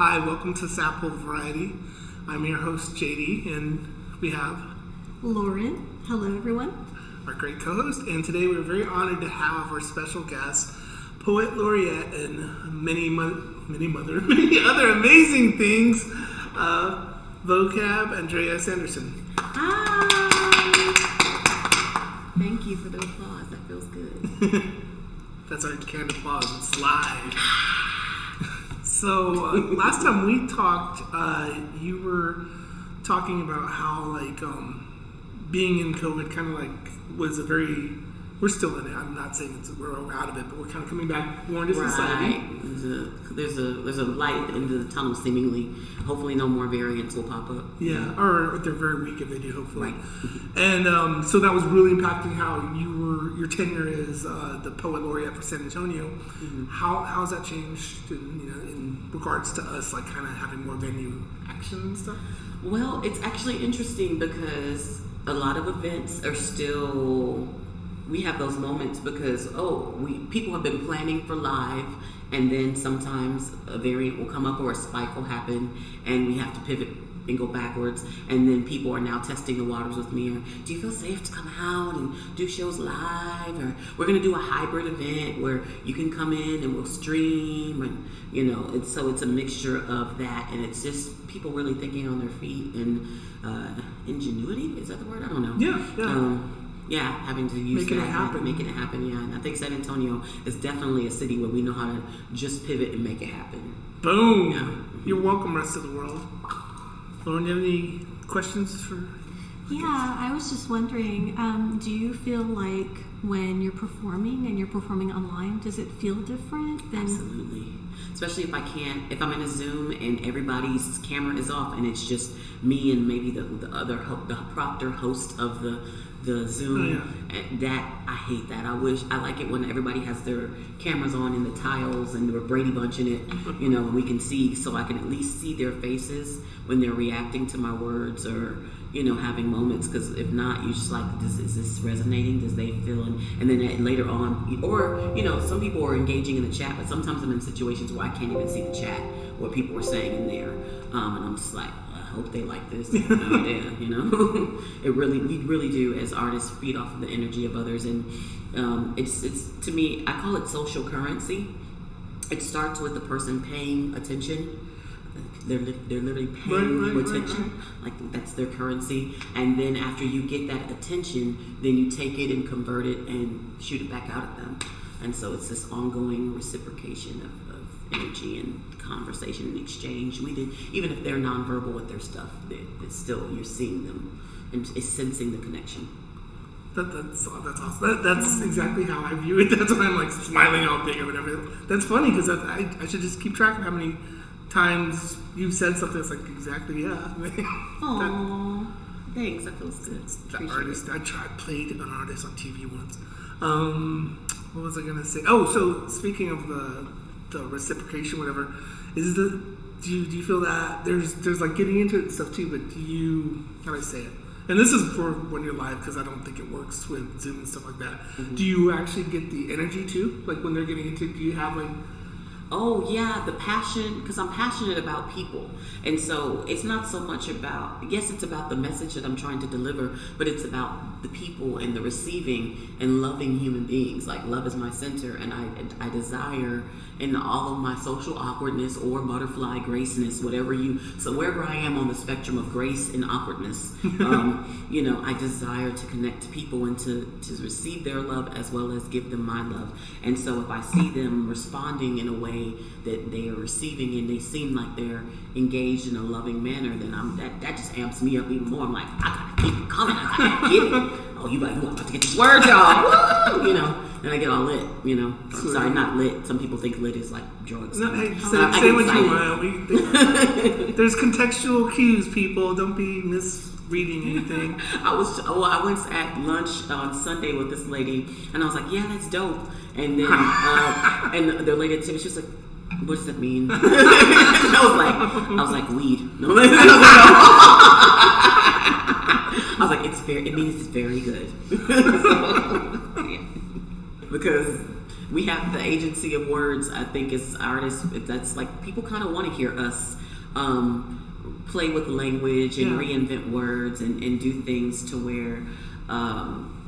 Hi, welcome to SAPL Variety. I'm your host, JD, and we have Lorin. Hello, everyone. Our great co-host, and today we're very honored to have our special guest, Poet Laureate, and many other amazing things, Vocab Sanderson. Hi. Thank you for the applause. That feels good. That's our canned applause. It's live. So last time we talked, you were talking about how being in COVID kind of was a very. We're still in it. I'm not saying we're out of it, but we're kind of coming back more into society. There's a light at the end of the tunnel, seemingly. Hopefully, no more variants will pop up. Yeah, or they're very weak if they do. Hopefully, right. And so that was really impacting how your tenure as the Poet Laureate for San Antonio. Mm-hmm. How's that changed in regards to us, kind of having more venue action and stuff? Well, it's actually interesting because a lot of events are still. We have those moments because people have been planning for live, and then sometimes a variant will come up or a spike will happen, and we have to pivot and go backwards. And then people are now testing the waters with me. Or, do you feel safe to come out and do shows live? Or we're going to do a hybrid event where you can come in and we'll stream, and so it's a mixture of that, and it's just people really thinking on their feet and ingenuity. Is that the word? I don't know. Yeah. Having to use making it happen. Yeah, and I think San Antonio is definitely a city where we know how to just pivot and make it happen. Boom! Yeah. You're welcome, rest of the world. Lauren, do you have any questions for? Yeah, I was just wondering, do you feel like when you're performing and you're performing online, does it feel different than? Absolutely. Especially if I'm in a Zoom and everybody's camera is off and it's just me and maybe the proctor host of the Zoom. Oh, yeah. That I hate that. I like it when everybody has their cameras on in the tiles and we're Brady Bunching it, and we can see, so I can at least see their faces when they're reacting to my words or having moments. Because if not, you just is this resonating? Does they feel? And then later on, or some people are engaging in the chat, but sometimes I'm in situations where I can't even see the chat, what people are saying in there, and I'm just like, I hope they like this. No idea, we really do as artists feed off of the energy of others, and it's to me, I call it social currency. It starts with the person paying attention. They're literally paying attention. Like that's their currency, and then after you get that attention, then you take it and convert it and shoot it back out at them. And so it's this ongoing reciprocation of energy and conversation and exchange. We did, even if they're nonverbal with their stuff, it's still, you're seeing them and it's sensing the connection. That's awesome. That's exactly how I view it. That's why I'm smiling all big or whatever. That's funny because I should just keep track of how many times you've said something that's exactly, yeah. Aww, thanks. That feels good. The artist. I played an artist on TV once. What was I gonna say? Oh, so speaking of the reciprocation, whatever, do you feel that there's getting into it and stuff too? But how do I say it? And this is for when you're live because I don't think it works with Zoom and stuff like that. Mm-hmm. Do you actually get the energy too? When they're getting into it, do you have Oh yeah, the passion, because I'm passionate about people. And so it's not so much about, yes, it's about the message that I'm trying to deliver, but it's about the people and the receiving and loving human beings. Love is my center, and I desire in all of my social awkwardness or butterfly graceness, so wherever I am on the spectrum of grace and awkwardness, I desire to connect to people and to receive their love as well as give them my love. And so if I see them responding in a way that they are receiving and they seem like they're engaged in a loving manner, then that just amps me up even more. I'm like, I gotta keep it coming. I gotta get it. Oh, you about to get this word, y'all. Woo! And I get all lit, Sorry, not lit. Some people think lit is like drugs. No, hey, say what you want. There's contextual cues, people. Don't be misreading anything. I was at lunch on Sunday with this lady, and I was like, yeah, that's dope. And then, and the lady, she was like, what does that mean? I was like, weed. No. I was like, it means it's very good. So, yeah. Because we have the agency of words. I think as artists, that's like people kind of want to hear us play with language and reinvent words and do things to where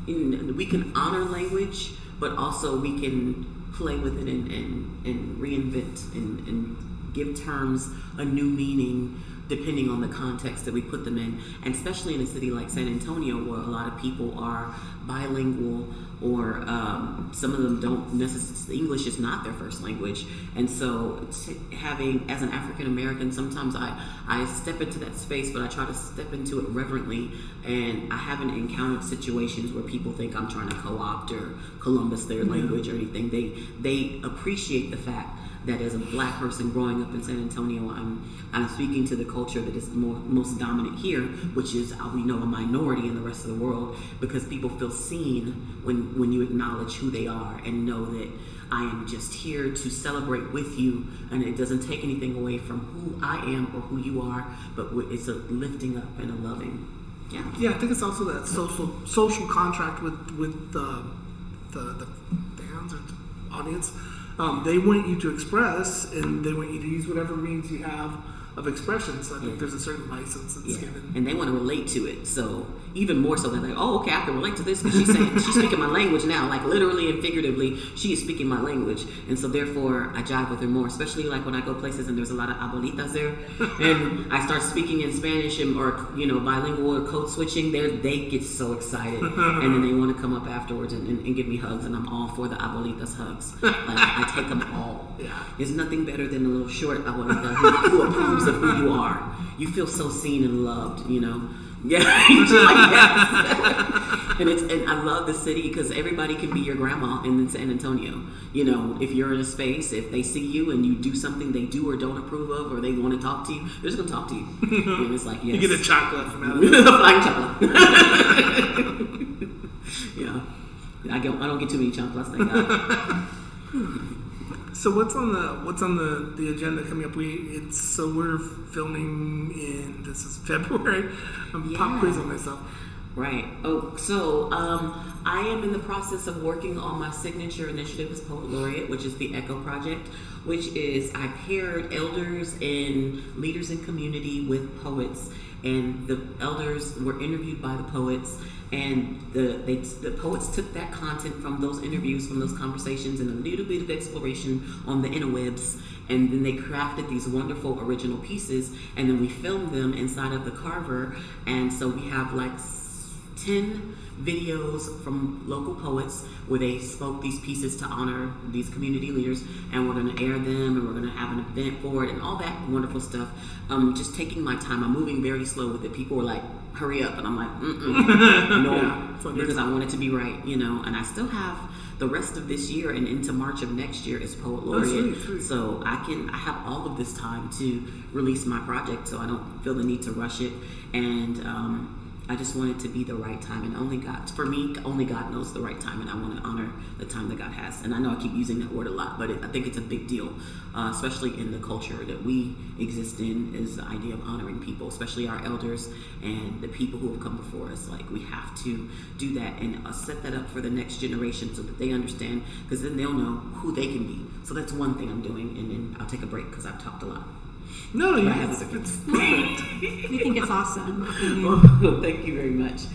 we can honor language, but also we can play with it and reinvent and give terms a new meaning depending on the context that we put them in, and especially in a city like San Antonio where a lot of people are bilingual or some of them don't necessarily, English is not their first language, and so having, as an African American, sometimes I step into that space, but I try to step into it reverently, and I haven't encountered situations where people think I'm trying to co-opt or Columbus their language or anything. They appreciate the fact that as a black person growing up in San Antonio, I'm speaking to the culture that is most dominant here, which is, we know, a minority in the rest of the world, because people feel seen when you acknowledge who they are and know that I am just here to celebrate with you, and it doesn't take anything away from who I am or who you are, but it's a lifting up and a loving. Yeah, I think it's also that social contract with the fans or the audience. They want you to express, and they want you to use whatever means you have of expression. So I think there's a certain license that's given, and they want to relate to it. So even more so, they're like, "Oh, okay, I can relate to this because she's speaking my language now, like literally and figuratively, she is speaking my language." And so therefore, I jive with her more, especially like when I go places and there's a lot of abuelitas there, and I start speaking in Spanish or bilingual or code switching. They get so excited, and then they want to come up afterwards and give me hugs, and I'm all for the abuelitas hugs. Like I take them all. Yeah. There's nothing better than a little short abuelita who approves of who you are. You feel so seen and loved, Yeah, yes. and I love the city because everybody can be your grandma in San Antonio. If you're in a space, if they see you and you do something they do or don't approve of, or they want to talk to you, they're just gonna talk to you. And it's like, yes, you get a chocolate from out of it. Flying chocolate. Yeah, I don't get too many chocolates, thank God. So what's on the agenda coming up? We're filming this is February. I'm pop quizzing myself. Right. Oh, so I am in the process of working on my signature initiative as Poet Laureate, which is the ECHO Project, which is I paired elders and leaders in community with poets, and the elders were interviewed by the poets, and the poets took that content from those interviews, from those conversations, and a little bit of exploration on the interwebs, and then they crafted these wonderful original pieces, and then we filmed them inside of the Carver, and so we have like 10 videos from local poets where they spoke these pieces to honor these community leaders, and we're going to air them, and we're going to have an event for it and all that wonderful stuff. Just taking my time. I'm moving very slow with it. People were like, hurry up, and I'm like, no, because I want it to be right, and I still have the rest of this year and into March of next year as Poet Laureate. Sweet. So I have all of this time to release my project, so I don't feel the need to rush it, and I just want it to be the right time, and only God knows the right time, and I want to honor the time that God has. And I know I keep using that word a lot, but I think it's a big deal, especially in the culture that we exist in, is the idea of honoring people, especially our elders and the people who have come before us. Like, we have to do that and set that up for the next generation so that they understand, because then they'll know who they can be. So that's one thing I'm doing, and then I'll take a break because I've talked a lot. No, it's perfect. We think it's awesome. Well, thank you very much.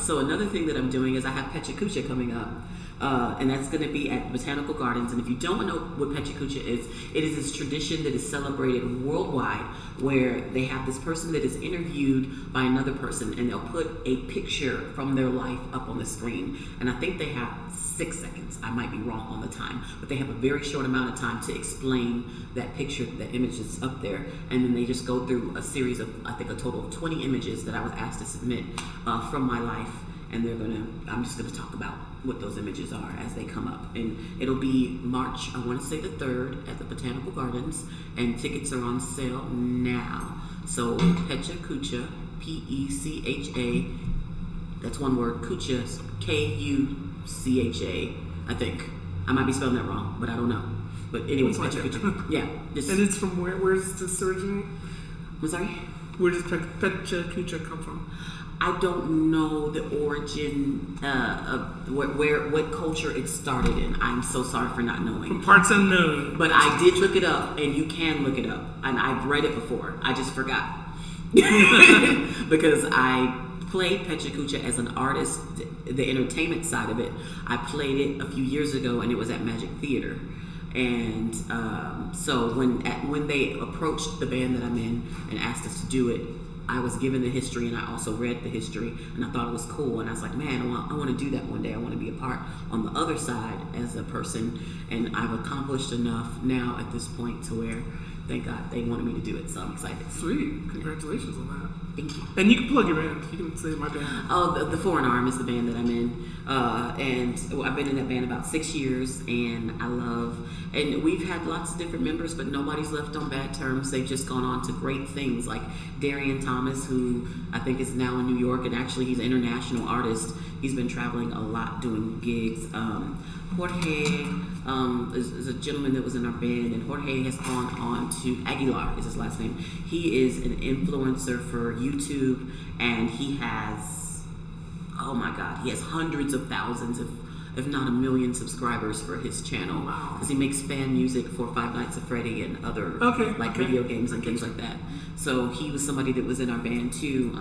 So another thing that I'm doing is I have Pecha Kucha coming up. And that's going to be at Botanical Gardens. And if you don't know what Pecha Kucha is, it is this tradition that is celebrated worldwide, where they have this person that is interviewed by another person, and they'll put a picture from their life up on the screen. And I think they have 6 seconds. I might be wrong on the time, but they have a very short amount of time to explain that picture, that image that's up there. And then they just go through a series of, I think, a total of 20 images that I was asked to submit from my life. And I'm just going to talk about what those images are as they come up. And it'll be March, I want to say the 3rd, at the Botanical Gardens, and tickets are on sale now. So Pecha Kucha, P-E-C-H-A, that's one word, Kucha, K-U-C-H-A, I think. I might be spelling that wrong, but I don't know. But anyways, Pecha Kucha. Yeah. And it's from where does this originate? I'm sorry? Where does Pecha Kucha come from? I don't know the origin of what culture it started in. I'm so sorry for not knowing. From parts unknown. But I did look it up, and you can look it up. And I've read it before. I just forgot. Because I played Pecha Kucha as an artist, the entertainment side of it. I played it a few years ago, and it was at Magic Theater. And so when they approached the band that I'm in and asked us to do it, I was given the history, and I also read the history, and I thought it was cool. And I was like, man, I want to do that one day. I want to be a part on the other side as a person. And I've accomplished enough now at this point to where, thank God, they wanted me to do it. So I'm excited. Sweet. Congratulations on that. Thank you. And you can plug your band. You can say my band. Oh, the Foreign Arm is the band that I'm in. And I've been in that band about 6 years, and and we've had lots of different members, but nobody's left on bad terms. They've just gone on to great things, like Darian Thomas, who I think is now in New York, and actually he's an international artist. He's been traveling a lot doing gigs. Jorge is a gentleman that was in our band, and Jorge has gone on to, Aguilar is his last name. He is an influencer for YouTube, and he has, oh my God, he has hundreds of thousands, if not 1 million subscribers for his channel. Wow. Because he makes fan music for Five Nights at Freddy and other video games and things like that. So he was somebody that was in our band too.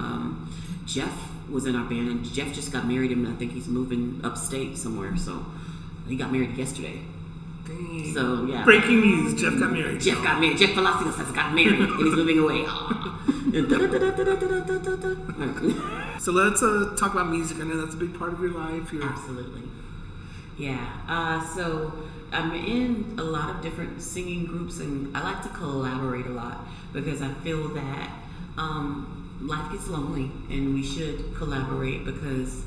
Jeff was in our band, and Jeff just got married, and I think he's moving upstate somewhere. So he got married yesterday. Dang. So yeah. Breaking news: Jeff got married. Jeff got married. Jeff Palacios has got married, and he's moving away. So let's talk about music. I know that's a big part of your life. Absolutely. Yeah. So I'm in a lot of different singing groups, and I like to collaborate a lot because I feel that life gets lonely, and we should collaborate because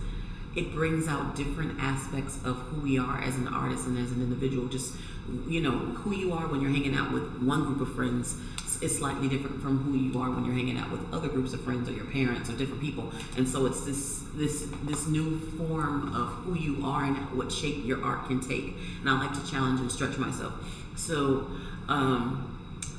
it brings out different aspects of who we are as an artist and as an individual. Just, who you are when you're hanging out with one group of friends is slightly different from who you are when you're hanging out with other groups of friends or your parents or different people. And so it's this new form of who you are and what shape your art can take. And I like to challenge and stretch myself. So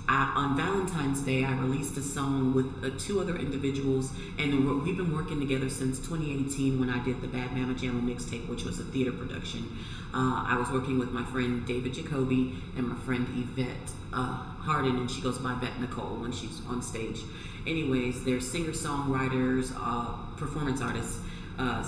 on Valentine's Day, I released a song with 2 other individuals, and we've been working together since 2018 when I did the Bad Mama Jamma mixtape, which was a theater production. I was working with my friend David Jacoby and my friend Yvette Harden, and she goes by Vet Nicole when she's on stage. Anyways, they're singer-songwriters, performance artists.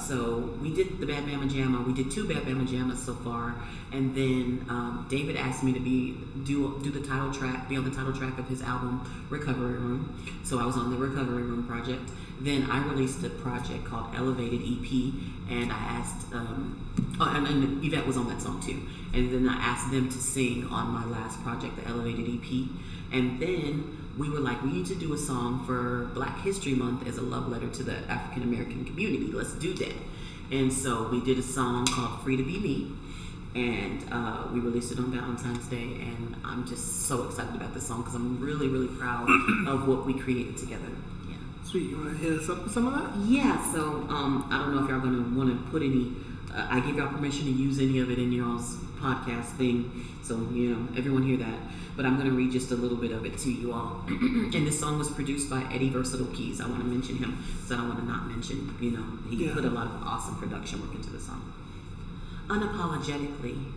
So we did the Bad Mama Jamma. We did 2 Bad Mama Jammas so far, and then David asked me to do the title track, be on the title track of his album Recovery Room. So I was on the Recovery Room project. Then I released a project called Elevated EP, and I asked, and Yvette was on that song too. And then I asked them to sing on my last project, the Elevated EP, and then we were like, we need to do a song for Black History Month as a love letter to the African American community. Let's do that. And so we did a song called Free to Be Me, and we released it on Valentine's Day, and I'm just so excited about this song because I'm really, really proud of what we created together. Yeah. Sweet. You want to hit us up with some of that? Yeah, so I don't know if y'all going to want to put any, I give y'all permission to use any of it in y'all's podcast thing, so everyone hear that. But I'm going to read just a little bit of it to you all. And this song was produced by Eddie Versatile Keys. I want to mention him, so I don't want to not mention, he put a lot of awesome production work into the song. Unapologetically,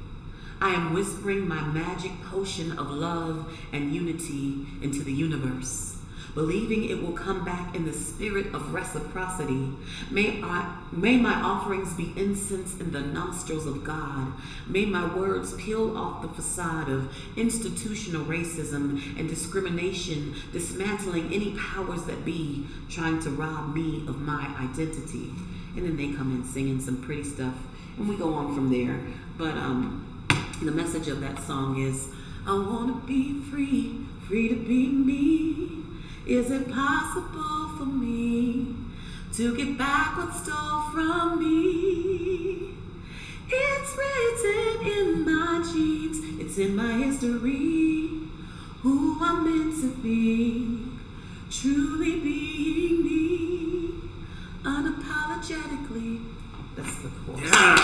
I am whispering my magic potion of love and unity into the universe, believing it will come back in the spirit of reciprocity. May my offerings be incense in the nostrils of God. May my words peel off the facade of institutional racism and discrimination, dismantling any powers that be trying to rob me of my identity. And then they come in singing some pretty stuff, and we go on from there. But the message of that song is, I want to be free, free to be me. Is it possible for me to get back what's stole from me? It's written in my genes, it's in my history, who I'm meant to be, truly being me, unapologetically. That's the chorus. Yeah.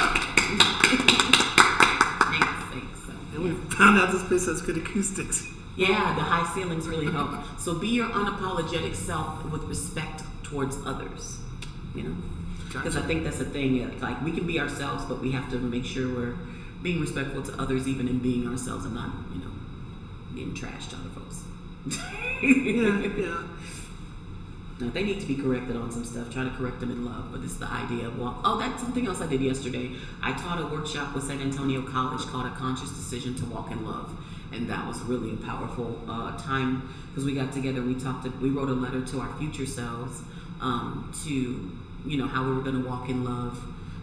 Thanks. And we found out this place has good acoustics. Yeah, the high ceilings really help. So be your unapologetic self with respect towards others. you know. Gotcha. Because I think that's the thing. Like, we can be ourselves, but we have to make sure we're being respectful to others, even in being ourselves, and not, you know, being trash to other folks. Yeah. Now, they need to be corrected on some stuff. Try to correct them in love, but it's the idea of, well, oh, that's something else I did yesterday. I taught a workshop with San Antonio College called A Conscious Decision to Walk in Love, and that was really a powerful time, because we got together, we wrote a letter to our future selves, to, you know, how we were going to walk in love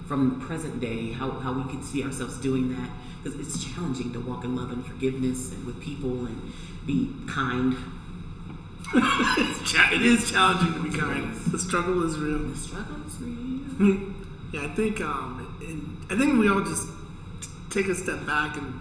from the present day, how we could see ourselves doing that, because it's challenging to walk in love and forgiveness and with people and be kind. It is challenging to be kind. The struggle is real. The struggle is real. Yeah, I think we all just take a step back and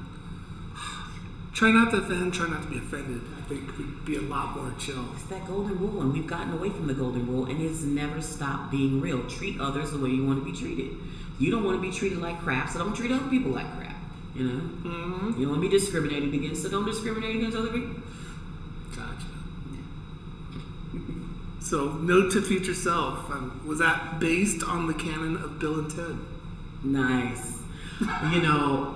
try not to offend, try not to be offended. I think we'd be a lot more chill. It's that golden rule, and we've gotten away from the golden rule, and it's never stopped being real. Treat others the way you want to be treated. You don't want to be treated like crap, so don't treat other people like crap. You know? Mm-hmm. You don't want to be discriminated against, so don't discriminate against other people. Gotcha. So, note to future self. Was that based on the canon of Bill and Ted? Nice. You know,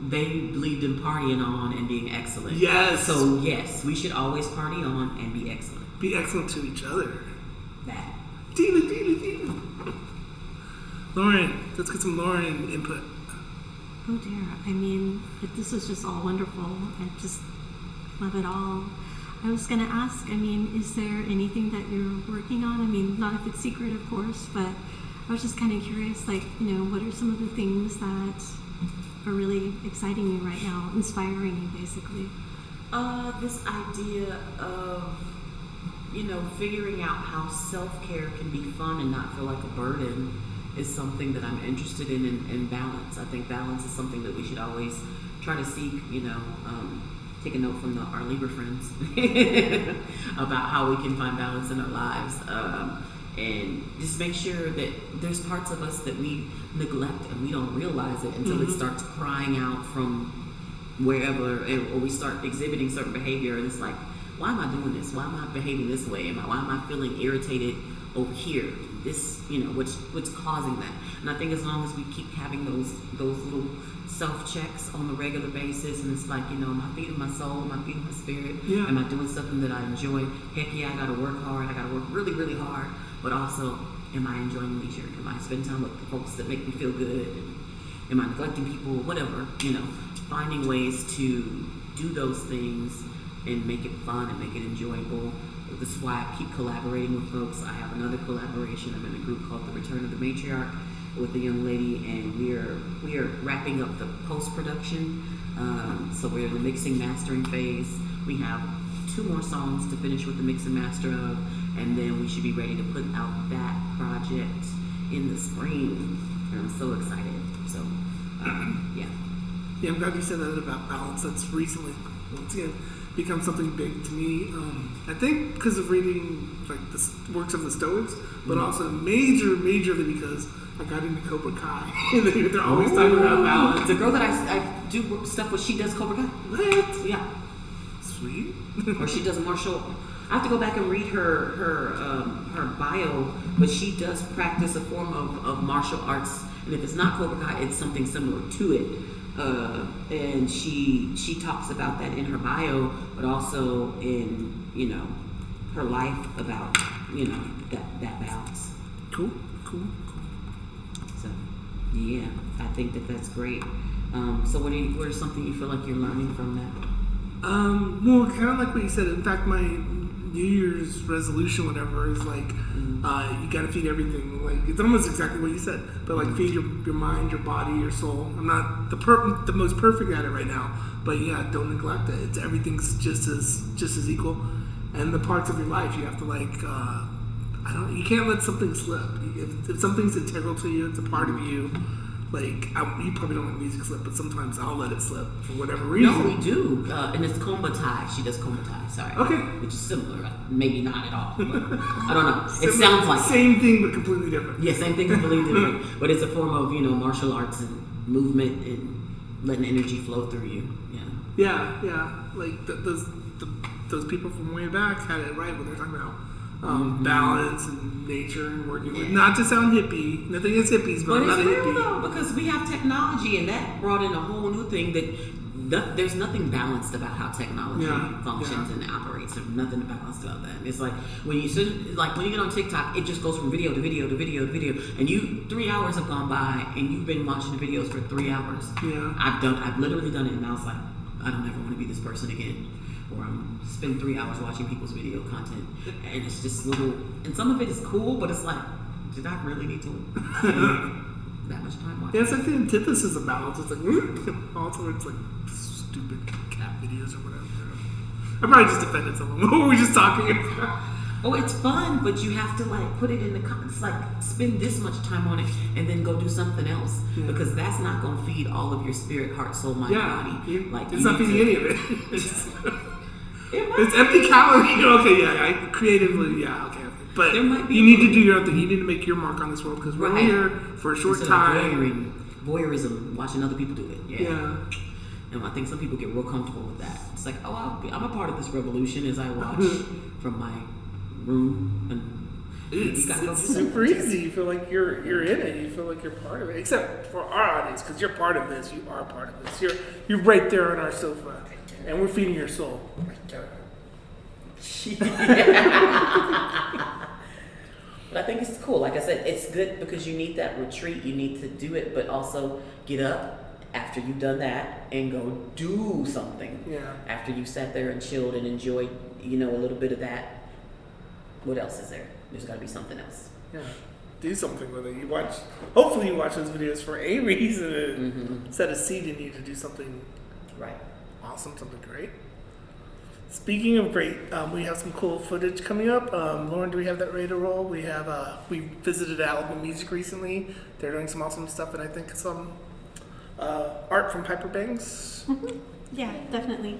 they believed in partying on and being excellent. Yes. So, yes, we should always party on and be excellent. Be excellent to each other. That. Diva. Lorin, let's get some Lorin input. Oh dear. I mean, this is just all wonderful. I just love it all. I was going to ask, I mean, is there anything that you're working on? I mean, not if it's secret, of course, but I was just kind of curious, like, you know, what are some of the things that are really exciting you right now, inspiring you, basically? This idea of, you know, figuring out how self-care can be fun and not feel like a burden is something that I'm interested in balance. I think balance is something that we should always try to seek, you know, take a note from our Libra friends about how we can find balance in our lives, and just make sure that there's parts of us that we neglect and we don't realize it until it starts crying out from wherever, or we start exhibiting certain behavior, and it's like, why am I doing this? Why am I behaving this way? Why am I feeling irritated over here? This, you know, what's causing that? And I think as long as we keep having those little self-checks on a regular basis, and it's like, you know, am I feeding my soul? Am I feeding my spirit? Yeah. Am I doing something that I enjoy? Heck yeah, I gotta work hard. I gotta work really, really hard. But also, am I enjoying leisure? Am I spending time with the folks that make me feel good? Am I neglecting people? Whatever, you know, finding ways to do those things and make it fun and make it enjoyable. This is why I keep collaborating with folks. I have another collaboration. I'm in a group called The Return of the Matriarch with a young lady, and we are wrapping up the post-production. So we're in the mixing, mastering phase. We have 2 more songs to finish with the mix and master of, and then we should be ready to put out that project in the spring. And I'm so excited. So, yeah. Yeah, I'm glad you said that about balance. That's recently, once again, become something big to me. I think because of reading like the works of the Stoics, but also majorly because I got into Cobra Kai. They're always talking about balance. The girl that I do stuff with, she does Cobra Kai. What? Yeah. Sweet. Or she does martial. I have to go back and read her bio, but she does practice a form of martial arts, and if it's not Cobra Kai, it's something similar to it. And she talks about that in her bio, but also in, you know, her life about, you know, that balance. Cool. So, yeah, I think that's great. So what is something you feel like you're learning from that? Well, kind of like what you said. In fact, my New Year's resolution, whatever, is like you got to feed everything. Like it's almost exactly what you said, but like feed your mind, your body, your soul. I'm not the most perfect at it right now, but yeah, don't neglect it. Everything's just as equal, and the parts of your life you have to like. You can't let something slip. If something's integral to you, it's a part of you. Like, you probably don't let music slip, but sometimes I'll let it slip for whatever reason. No, we do. And it's kombutai. She does kombutai, sorry. Okay. Which is similar. Maybe not at all. But I don't know. It sounds like same thing, but completely different. Yeah, same thing, completely different. But it's a form of, you know, martial arts and movement and letting energy flow through you. Yeah. Yeah. Like, those people from way back had it right when they're talking about balance and nature and working with. Not to sound hippie, nothing against hippies, but I'm not a it's real hippie. though, because we have technology, and that brought in a whole new thing that there's nothing balanced about how technology functions and operates. There's nothing balanced about that. It's like when you get on TikTok, it just goes from video to video to video to video, and 3 hours have gone by, and you've been watching the videos for 3 hours. Yeah, I've literally done it, and I was like, I don't ever want to be this person again. Or I'm spend 3 hours watching people's video content, and it's just little, and some of it is cool, but it's like, did I really need to spend that much time watching? Yeah, it's like the antithesis of balance. It's like also it's like stupid cat videos or whatever. I probably just offended someone. What were we just talking about? Oh, it's fun, but you have to like put it in the comments, like spend this much time on it and then go do something else, because that's not going to feed all of your spirit, heart, soul, mind, body. Like it's not feeding any of it. It's empty calorie. Okay, yeah, creatively, yeah, okay. But there might be you need to do your own thing. You need to make your mark on this world, because we're here for a short time. Voyeurism, watching other people do it. Yeah. And I think some people get real comfortable with that. It's like, oh, I'm a part of this revolution as I watch from my room. And it's super easy. You feel like you're in it. You feel like you're part of it. Except for our audience, because you're part of this. You are part of this. You're right there on our sofa, and we're feeding your soul. But I think it's cool. Like I said, it's good because you need that retreat. You need to do it, but also get up after you've done that and go do something. Yeah. After you've sat there and chilled and enjoyed, a little bit of that. What else is there? There's got to be something else. Yeah. Do something with it. Hopefully you watch those videos for a reason. Set a seed in you to do something awesome, something great. Speaking of great, we have some cool footage coming up. Lauren, do we have that ready to roll? We visited Alamo Music recently. They're doing some awesome stuff, and I think some art from Piper Banks. Yeah, definitely.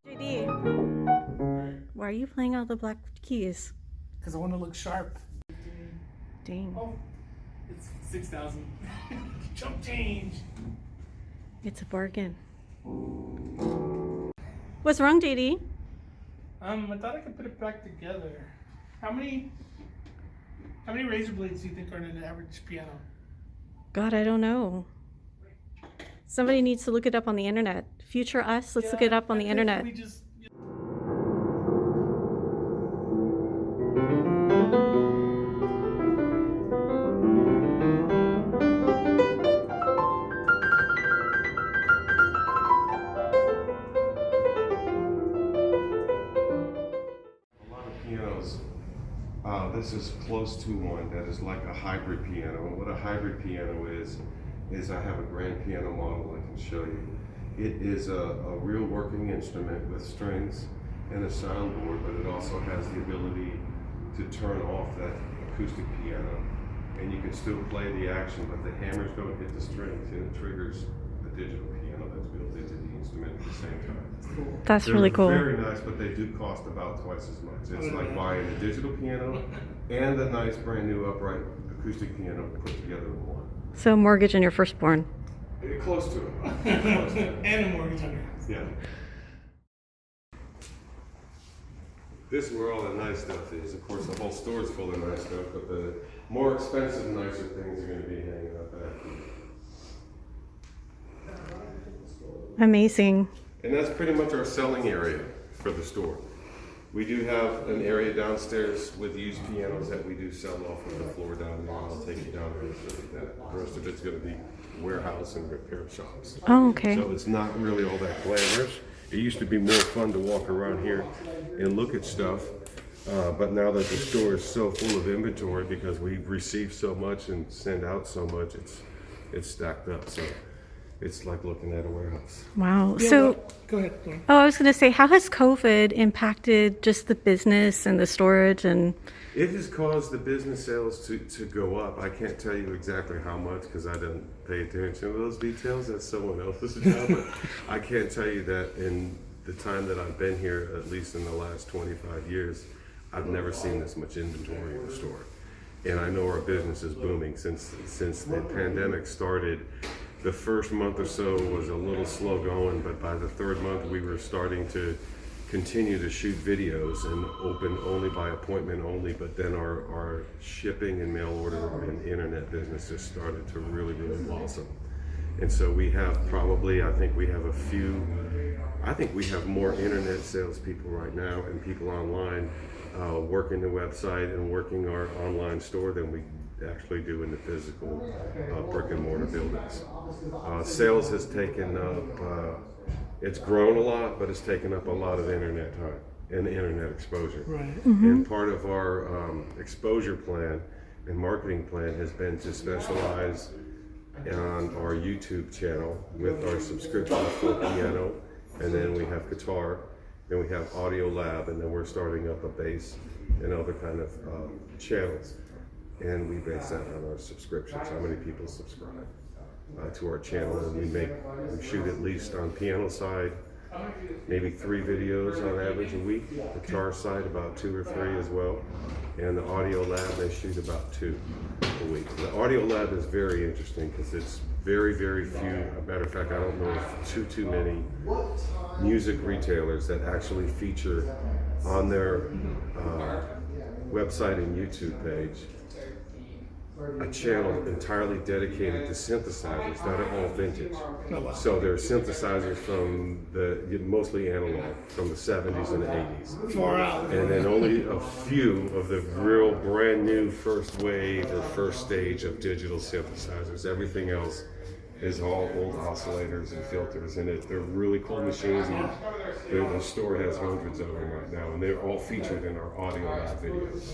JD, why are you playing all the black keys? Because I want to look sharp. Dang. Oh, it's 6,000. Jump change. It's a bargain. What's wrong, JD? I thought I could put it back together. How many razor blades do you think are in an average piano? God, I don't know. Somebody needs to look it up on the internet. Future us, let's look it up on the internet. This is close to one that is like a hybrid piano. And what a hybrid piano is I have a grand piano model I can show you. It is a real working instrument with strings and a soundboard, but it also has the ability to turn off that acoustic piano. And you can still play the action, but the hammers don't hit the strings, and it triggers a digital piano that's built into the instrument at the same time. Cool. That's really cool. Very nice, but they do cost about twice as much. It's like buying a digital piano and a nice brand new upright acoustic piano put together in one. So mortgage on your firstborn. Close to it. And a mortgage on your house. Yeah. This is where all the nice stuff is. Of course, the whole store is full of nice stuff, but the more expensive, nicer things are going to be hanging up back. Amazing. And that's pretty much our selling area for the store. We do have an area downstairs with used pianos that we do sell off of the floor down there. I'll take you down there and show you that. The rest of it's going to be warehouse and repair shops. Oh, okay. So it's not really all that glamorous. It used to be more fun to walk around here and look at stuff. But now that the store is so full of inventory because we've received so much and send out so much, it's stacked up. So it's like looking at a warehouse. Wow. Yeah, So, go ahead. I was going to say, how has COVID impacted just the business and the storage and? It has caused the business sales to go up. I can't tell you exactly how much because I didn't pay attention to those details. That's someone else's job. But I can't tell you that in the time that I've been here, at least in the last 25 years, I've never seen this much inventory in the store. And I know our business is booming since the pandemic started. The first month or so was a little slow going, but by the third month we were starting to continue to shoot videos and open only by appointment only, but then our shipping and mail order and internet business just started to really blossom. And so we have I think we have more internet salespeople right now and people online working the website and working our online store than we actually do in the physical brick and mortar buildings. Sales has taken up, it's grown a lot, but it's taken up a lot of internet time and internet exposure. Right. And part of our exposure plan and marketing plan has been to specialize on our YouTube channel with our subscription for piano, and then we have guitar, then we have audio lab, and then we're starting up a bass and other kind of channels. And we base that on our subscriptions, how many people subscribe to our channel. And we shoot at least on piano side, maybe 3 videos on average a week. The guitar side, about 2 or 3 as well. And the audio lab, they shoot about 2 a week. The audio lab is very interesting because it's very few. As a matter of fact, I don't know of too many music retailers that actually feature on their website and YouTube page a channel entirely dedicated to synthesizers that are all vintage. So they're synthesizers from mostly analog, from the 70s and the 80s. Far out. And then only a few of the real brand new first wave or first stage of digital synthesizers. Everything else is all old oscillators and filters, and they're really cool machines, and the store has hundreds of them right now, and they're all featured in our audio lab videos.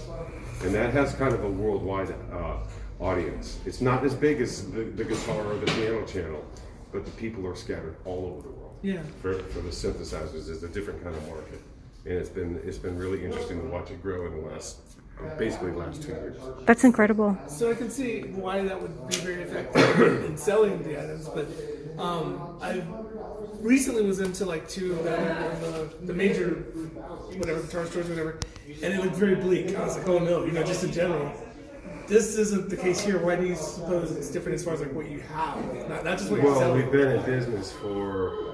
And that has kind of a worldwide audience. It's not as big as the guitar or the piano channel, but the people are scattered all over the world. Yeah. For the synthesizers, it's a different kind of market, and it's been really interesting to watch it grow in the last 2 years. That's incredible. So I can see why that would be very effective in selling the items, but I recently was into like 2 of the major whatever guitar stores, whatever, and it looked very bleak. I was like, oh no, just in general. This isn't the case here. Why do you suppose it's different as far as like what you have, not just what you're selling? Well, we've been in business for.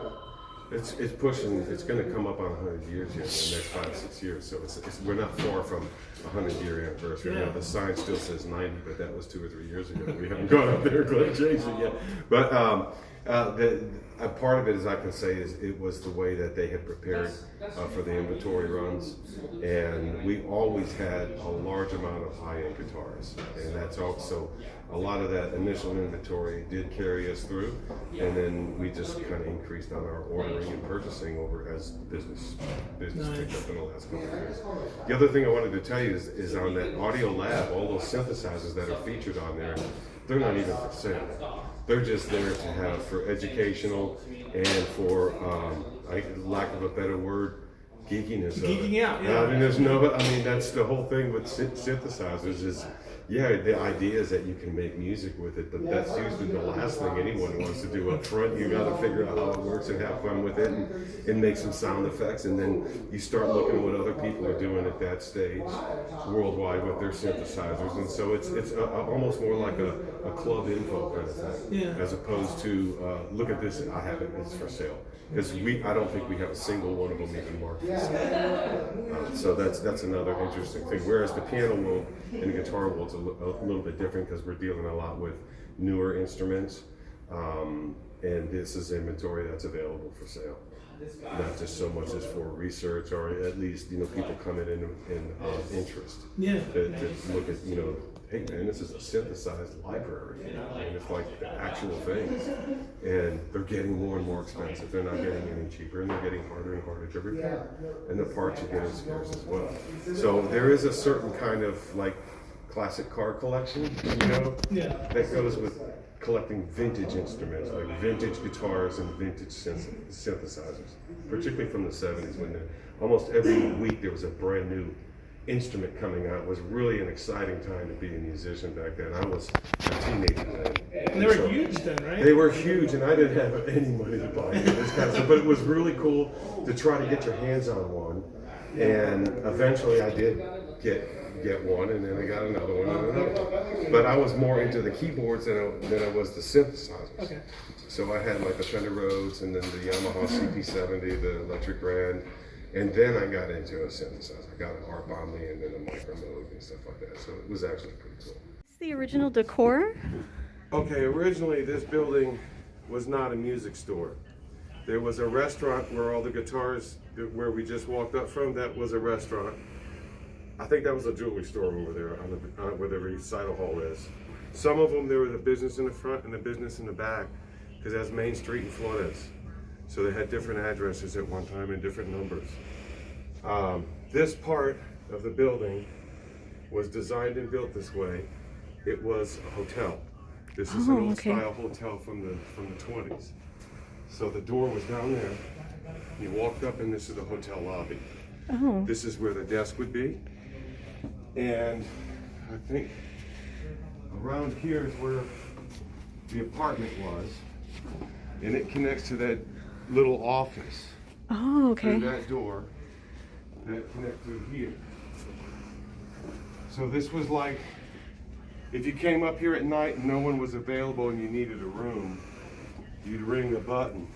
It's pushing. It's going to come up on 100 years here in the next 5-6 years. So we're not far from 100-year anniversary. Yeah. Now, the sign still says 90, but that was 2 or 3 years ago. We haven't gone up there and changed it yet. But a part of it, as I can say, is it was the way that they had prepared for the inventory runs, and we always had a large amount of high-end guitars, and that's also a lot of that initial inventory did carry us through, and then we just kind of increased on our ordering and purchasing over as business picked up in the last couple of years. The other thing I wanted to tell you is on that audio lab, all those synthesizers that are featured on there, they're not even for sale. They're just there to have for educational and for, lack of a better word, geekiness. Geeking out, yeah. I mean, that's the whole thing with synthesizers is, yeah, the idea is that you can make music with it, but that's usually the last thing anyone wants to do up front. You got to figure out how it works and have fun with it and make some sound effects, and then you start looking at what other people are doing at that stage worldwide with their synthesizers, and so it's almost more like a club info kind of thing, as opposed to look at this, I have it, it's for sale. Because I don't think we have a single one of them even marketed. So that's another interesting thing. Whereas the piano world and the guitar world's a little bit different because we're dealing a lot with newer instruments, and this is inventory that's available for sale. Not just so much as for research, or at least people coming in interest. Yeah. To look at hey man, this is a synthesized library. And it's like the actual things, and they're getting more and more expensive. They're not getting any cheaper, and they're getting harder and harder to repair. And the parts are getting scarce as well. So there is a certain kind of like classic car collection, that goes with collecting vintage instruments, like vintage guitars and vintage synthesizers, particularly from the 70s when almost every week there was a brand new instrument coming out. It was really an exciting time to be a musician back then. I was a teenager then. And they were huge then, right? They were huge, and I didn't have any money to buy this kind of stuff, but it was really cool to try to get your hands on one And eventually I did get one, and then I got another one and another one. But I was more into the keyboards than I was the synthesizers. Okay. So I had like the Fender Rhodes and then the Yamaha CP70, the electric Grand. And then I got into a synthesizer. I got an ARP Omni and then a Micro Moog and stuff like that. So it was actually pretty cool. What's the original decor? Okay, originally this building was not a music store. There was a restaurant where all the guitars, where we just walked up from, that was a restaurant. I think that was a jewelry store over there where the recital hall is. Some of them, there was a business in the front and a business in the back, because that's Main Street in Flores. So they had different addresses at one time and different numbers. This part of the building was designed and built this way. It was a hotel. This is an old style hotel from the 20s. So the door was down there. You walked up and this is the hotel lobby. Oh. This is where the desk would be. And I think around here is where the apartment was. And it connects to that little office. Oh, okay. Through that door that connects through here. So this was like, if you came up here at night and no one was available and you needed a room, you'd ring the button.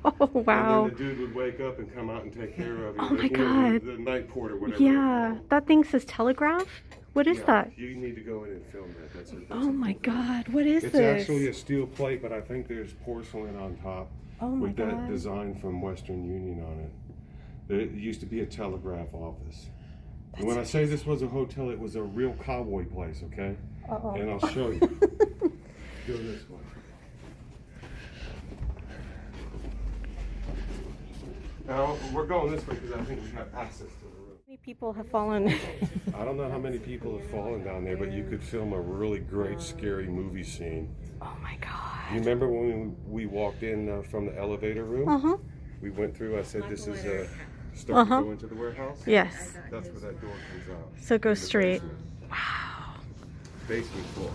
Oh, wow. And then the dude would wake up and come out and take care of you. Oh my God. The night porter, whatever. Yeah, that thing says telegraph? What is that? You need to go in and film that. That's oh my God, what is it's this? It's actually a steel plate, but I think there's porcelain on top. Oh my with God. That design from Western Union on it. There used to be a telegraph office. And when I say this was a hotel, it was a real cowboy place, okay? Uh-oh. And I'll show you. Go this way. Now, we're going this way because I think we have access to the room. How many people have fallen? I don't know how many people have fallen down there, but you could film a really great, scary movie scene. Oh my God. You remember when we walked in from the elevator room? Uh-huh. We went through, I said, this is a start to go into the warehouse? Yes. That's where that door comes out. So go straight. Basement. Wow. Basement floor.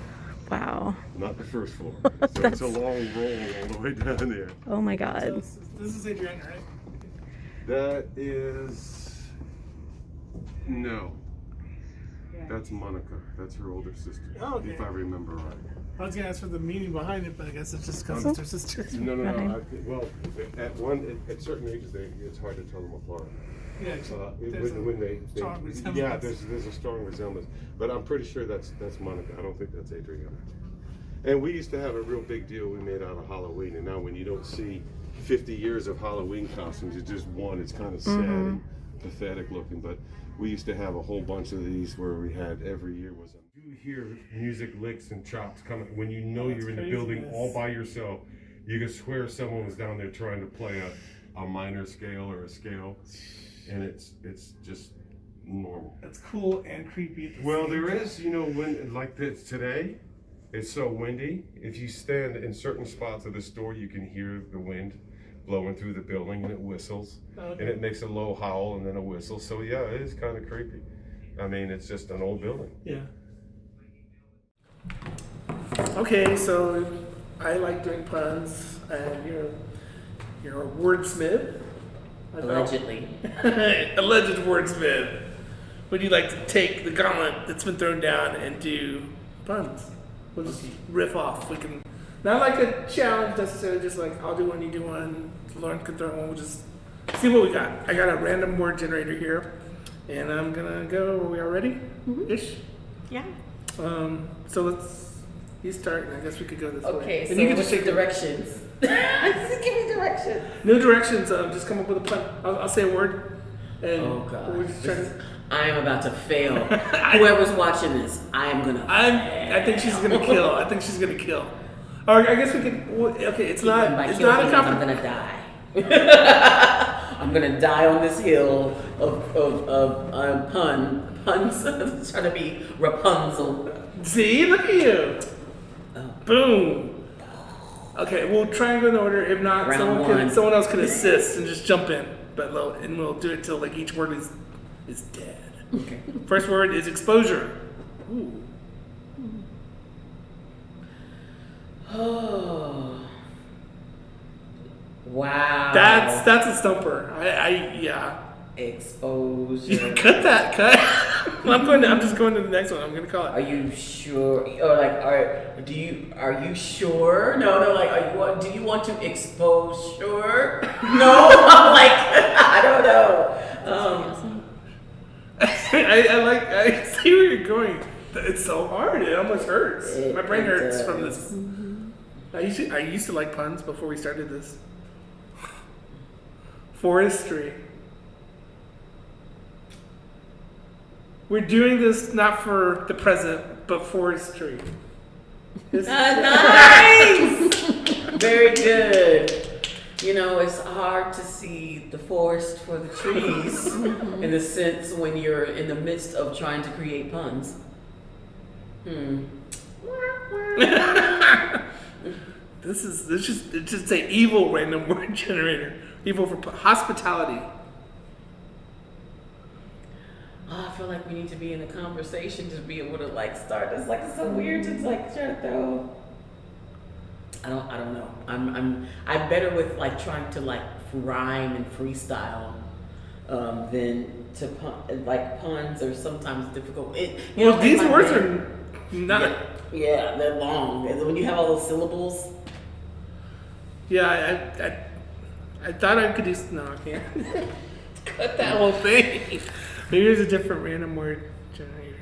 Wow. Not the first floor. So it's a long roll all the way down there. Oh my God. So this is Adriana, right? That is... No. That's Monica. That's her older sister. Oh, okay. If I remember right. I was going to ask for the meaning behind it, but I guess it's just because it's their sisters. No. Well, at certain ages, it's hard to tell them apart. Yeah, there's a strong resemblance. But I'm pretty sure that's Monica. I don't think that's Adriana. And we used to have a real big deal we made out of Halloween. And now when you don't see 50 years of Halloween costumes, it's just one. It's kind of sad and pathetic looking. But we used to have a whole bunch of these where we had every year was a... You hear music licks and chops coming when you know you're in the building all by yourself. You can swear someone was down there trying to play a minor scale or a scale, and it's just normal. It's cool and creepy. Well, there is, when like this today, it's so windy. If you stand in certain spots of the store, you can hear the wind blowing through the building, and it whistles, and it makes a low howl and then a whistle. So yeah, it is kind of creepy. I mean, it's just an old building. Yeah. Okay, so I like doing puns, and you're a wordsmith. Allegedly. Alleged wordsmith. Would you like to take the gauntlet that's been thrown down and do puns? We'll just riff off. We can, not like a challenge necessarily, just like I'll do one, you do one, Lauren can throw one. We'll just see what we got. I got a random word generator here, and I'm gonna go. Are we all ready? Ish? Yeah. So you start, and I guess we could go this way. Okay, and so you can just take directions. Just give me directions. No directions. Just come up with a pun. I'll say a word. And oh God! We're just trying I am about to fail. Whoever's watching this, I am gonna. I think she's gonna kill. I think she's gonna kill. Or I guess we could. Okay, it's not. It's not a competition. I'm gonna die. I'm gonna die on this hill of puns. Trying to be Rapunzel. See, look at you. Oh. Boom. Okay, we'll try and go in order. If not, someone else can assist and just jump in. But we'll do it till like each word is dead. Okay. First word is exposure. Ooh. Oh. Wow. That's a stumper. Yeah. exposure. Cut that. I'm just going to the next one. I'm gonna call it. Are you sure? Or like, are you sure? No, like, do you want to expose? Sure. No, I'm like, I don't know. I see where you're going. It's so hard. It almost hurts. My brain hurts from this. I used to like puns before we started this. Forestry. We're doing this not for the present, but forestry. Nice! Very good. You know, it's hard to see the forest for the trees in the sense when you're in the midst of trying to create puns. Let's just say evil random word generator. Evil for hospitality. Oh, I feel like we need to be in a conversation to be able to like start this. Like, it's so weird to like try to throw. I don't know. I'm better with like trying to like rhyme and freestyle than to like puns are sometimes difficult. These words are not. Yeah, they're long. And when you have all those syllables. Yeah, I thought I could do. No, I can't. Cut that whole thing. Maybe there's a different random word generator.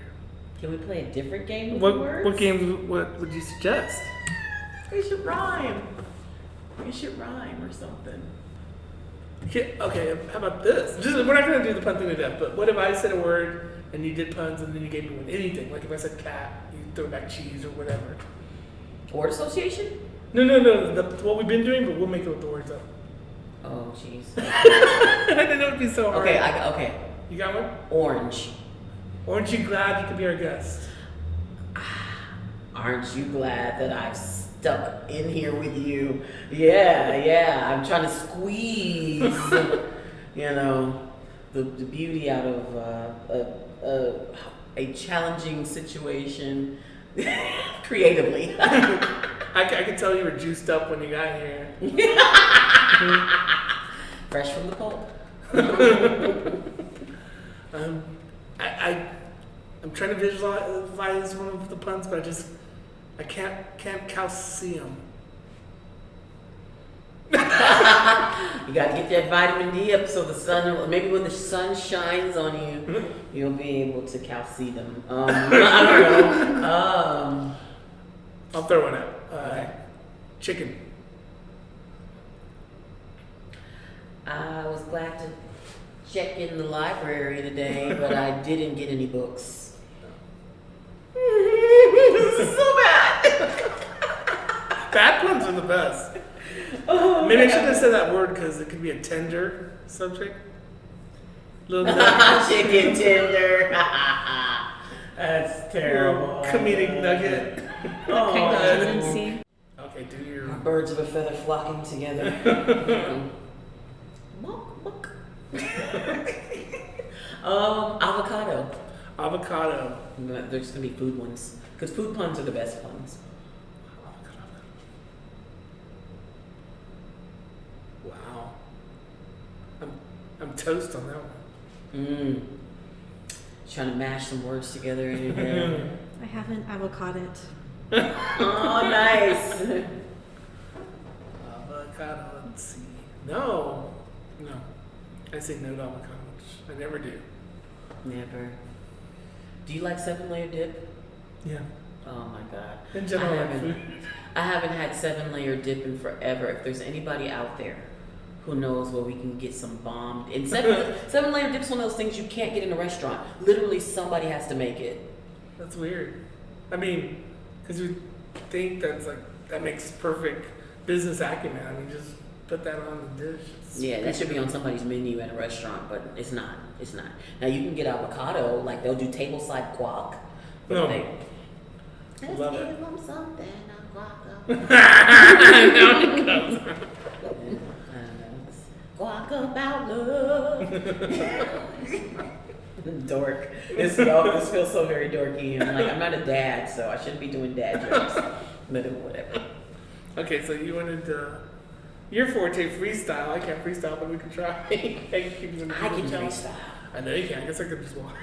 Can we play a different game with words? What games? What would you suggest? We should rhyme. We should rhyme or something. Okay, how about this? We're not going to do the pun thing to death, but what if I said a word and you did puns and then you gave me one? Anything. Like if I said cat, you throw back cheese or whatever. Word association? No. What we've been doing, but we'll make it with the words up. Oh, jeez. I didn't know it'd be so hard. Okay. You got one? Orange. Aren't you glad you could be our guest? Aren't you glad that I've stuck in here with you? Yeah. I'm trying to squeeze, the beauty out of a challenging situation creatively. I could tell you were juiced up when you got here. Fresh from the pulp. I'm trying to visualize one of the puns, but I can't calcium. You got to get that vitamin D up so the sun, maybe when the sun shines on you, you'll be able to calcium. I don't know. I'll throw one out. Okay. Chicken. I was glad to check in the library today, but I didn't get any books. This is so bad. Bad puns are the best. Oh, maybe I shouldn't have said that word because it could be a tender subject. Chicken tender. That's terrible. Comedic nugget. Okay, do your birds of a feather flocking together. Avocado. There's gonna be food ones because food puns are the best puns. Wow. I'm toast on that one. Trying to mash some words together in your head. I haven't avocado it. Oh, nice. Avocado. Let's see. No. I say no to avocado. I never do. Never. Do you like 7-layer dip? Yeah. Oh my God. In general, I haven't had 7-layer dip in forever. If there's anybody out there who knows where we can get some bomb. And 7-layer dip's one of those things you can't get in a restaurant. Literally, somebody has to make it. That's weird. I mean, because we think that makes perfect business acumen. I mean, just put that on the dish. Yeah, that should be on somebody's menu at a restaurant, but it's not. Now you can get avocado, like they'll do tableside guac. No. Let's Love give it. them something, a guac. Guac about love. Dork. This feels so very dorky. And I'm not a dad, so I shouldn't be doing dad jokes. But whatever. Okay, so you wanted Your forte freestyle. I can't freestyle, but we can try. I can freestyle. I know you can. I guess I could just watch.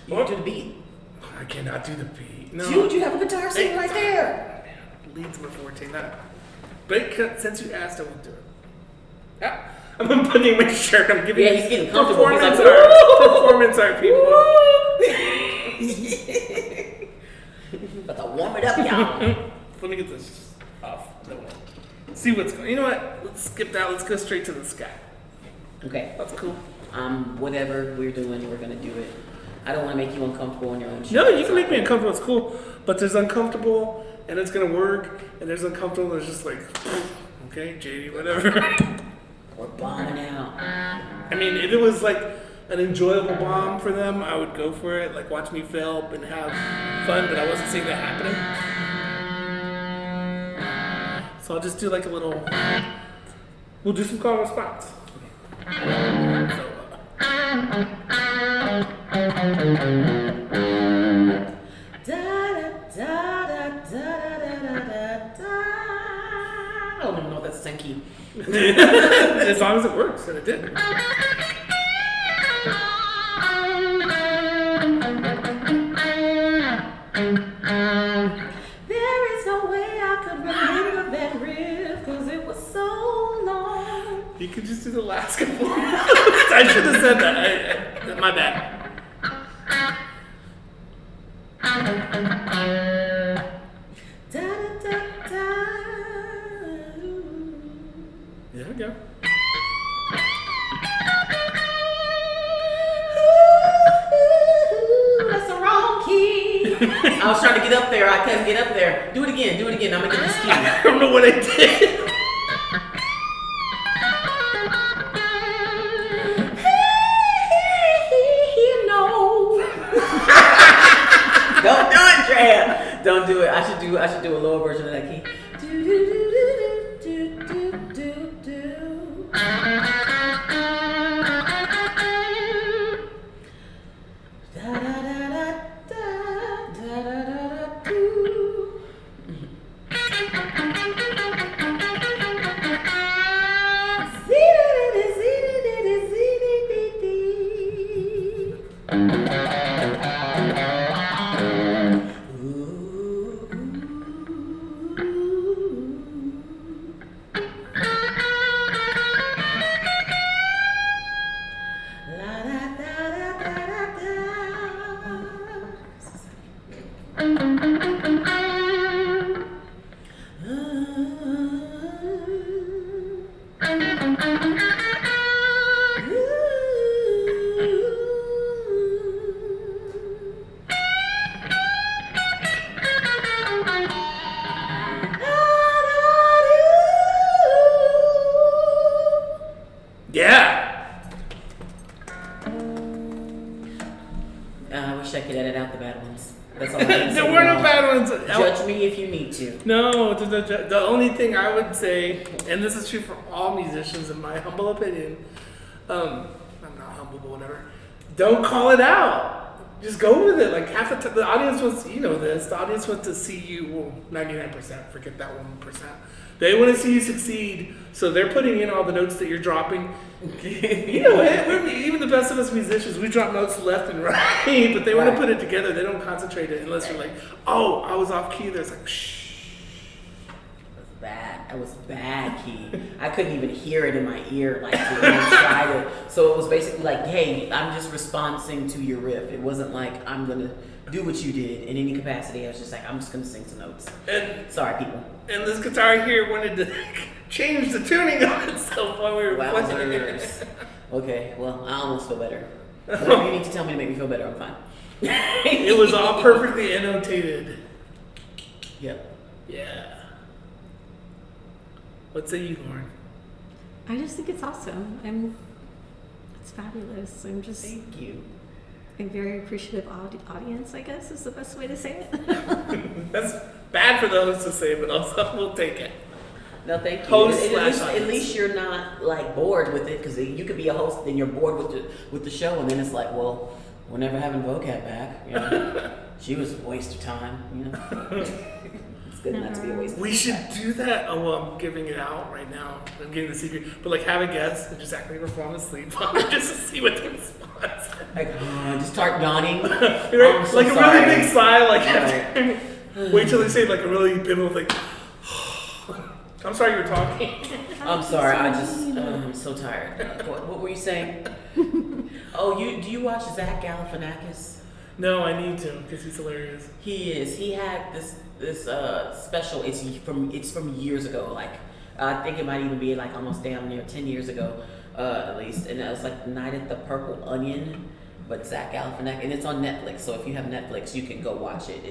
You can do the beat. I cannot do the beat. No. Dude, you have a guitar sitting right there. Leads my forte, not. But since you asked, I won't do it. Ah, I'm unbuttoning my shirt. I'm giving. Yeah, he's getting comfortable. He's like, performance art, people. About to warm it up, y'all. Let me get this off. See what's going. You know what? Let's skip that. Let's go straight to the sky. Okay. That's cool. Whatever we're doing, we're gonna do it. I don't want to make you uncomfortable on your own show. No, you can make me uncomfortable. It's cool. But there's uncomfortable, and it's gonna work. And there's uncomfortable. There's just like, okay, JD, whatever. We're bombing out. I mean, if it was like an enjoyable bomb for them, I would go for it. Like, watch me fail and have fun. But I wasn't seeing that happening. So I'll just do like a little. We'll do some call and response. So, I don't even know if that's the same key. as long as it works, and it did. There is no way I could remember that riff because it was so long. You could just do the last couple. I should have said that. My bad. There we go. That's the wrong key. I was trying to get up there. I couldn't get up there. Do it again. Do it again. I'm gonna get this key. I don't know what I did. Don't do it, Drea. Don't do it. I should do a lower version of that key. No, the only thing I would say, and this is true for all musicians in my humble opinion, I'm not humble, but whatever, don't call it out. Just go with it. Like half the time, the audience wants, you know this, the audience wants to see you, well, 99%, forget that 1%. They want to see you succeed, so they're putting in all the notes that you're dropping. You know what? Even the best of us musicians, we drop notes left and right, but they want to put it together. They don't concentrate it unless you're like, oh, I was off key. There's like, shh. That was bad key. I couldn't even hear it in my ear, like to even try to. So it was basically like, hey, I'm just responding to your riff. It wasn't like I'm gonna do what you did in any capacity. I was just like, I'm just gonna sing some notes. And sorry, people. And this guitar here wanted to change the tuning on itself while we were playing it. Okay, well, I almost feel better. Whatever you need to tell me to make me feel better, I'm fine. It was all perfectly annotated. Yep. Yeah. What say you, Lauren? I just think it's awesome. It's fabulous. I'm just. Thank you. A very appreciative audience, I guess, is the best way to say it. That's bad for those to say, but also we'll take it. No, thank you. Host at least you're not like bored with it, because you could be a host and you're bored with the show, and then it's like, well, we're never having vocab back. You know, she was a waste of time. You know, it's good not to be a waste. We should do that. Oh, well, I'm giving it out right now. I'm getting the secret. But like have a guest and just act like we're falling asleep just to see what the response is. Like, just start yawning. Right? So like sorry. a really big sigh, like Right. wait till they say like a really pivotal thing. I'm sorry you were talking. I'm sorry, I'm so tired. What were you saying? Oh, do you watch Zach Galifianakis? No, I need to because he's hilarious. He is. He had this special. It's from years ago. Like I think it might even be like almost damn near 10 years ago, at least. And it was like Night at the Purple Onion, but Zach Galifianakis, and it's on Netflix. So if you have Netflix, you can go watch it.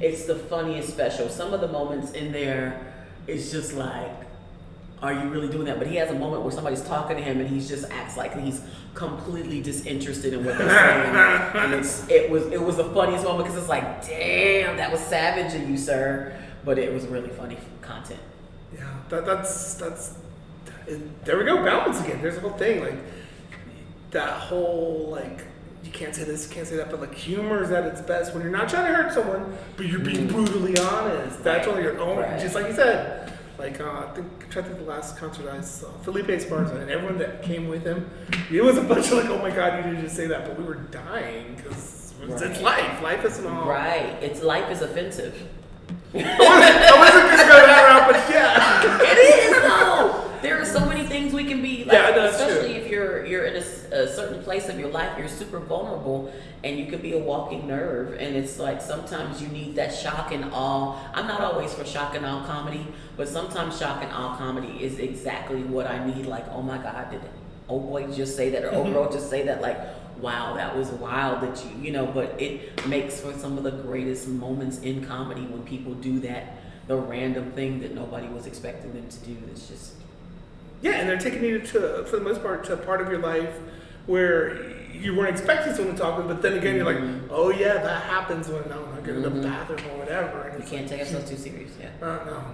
It's the funniest special. Some of the moments in there, it's just like, are you really doing that? But he has a moment where somebody's talking to him and he just acts like he's completely disinterested in what they're saying. And it was the funniest moment because it's like, damn, that was savage of you, sir. But it was really funny content. Yeah, that's there we go, balance again. There's a whole thing like that whole like you can't say this, you can't say that, but like humor is at its best when you're not trying to hurt someone, but you're being brutally honest. That's when you're just like you said. Like I think I'm trying to think the last concert I saw, Felipe Esparza, and everyone that came with him, it was a bunch of like, oh my god, you didn't just say that, but we were dying because it's life. Life isn't all right. Life is offensive. I wasn't gonna go that route, but yeah, it is though. There are so many things we can be, like, yeah, that's especially true. if you're in a certain place of your life, you're super vulnerable, and you could be a walking nerve. And it's like sometimes you need that shock and awe. I'm not always for shock and awe comedy, but sometimes shock and awe comedy is exactly what I need. Like, oh my God, did old boy just say that, or old girl just say that? Like, wow, that was wild that you know. But it makes for some of the greatest moments in comedy when people do that, the random thing that nobody was expecting them to do. It's just. Yeah, and they're taking you to, for the most part, to a part of your life where you weren't expecting someone to talk with, but then again, you're like, oh yeah, that happens when I go to the bathroom or whatever. And you can't take ourselves too serious, yeah. No.